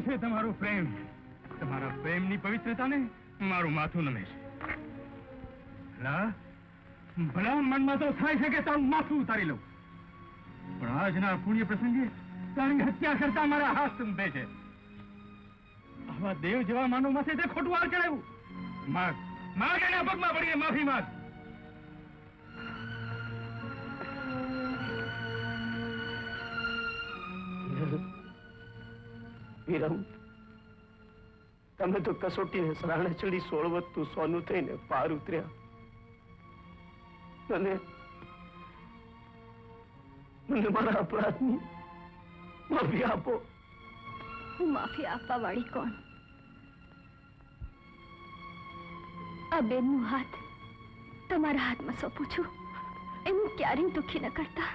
છે તમારો પ્રેમ. તમારા પ્રેમની પવિત્રતાને મારું માથું નમે છે. ભલા મનમાં તો થાય છે કે તારું માથું ઉતારી લઉં, પણ આજના પુણ્ય પ્રસંગે તારી હત્યા કરતા મારા હાથ સંભે છે. આવા દેવ જેવા માનવ માથે તે ખોટું વાર ચડાવ્યું. માગ માગ એના પગમાં પડીને માફી માગ. વિરમ, તમે તો કસોટીને સરાણે ચડી 16 વધતું સોનું થઈને પાર ઉતર્યા. મને મારા અપરાધની માફી આપો. હું માફી આપવા વાળી કોણ? આ બેનનો હાથ તમારા હાથમાં સોંપું છું. એનું ક્યારેય દુઃખી ન કરતા.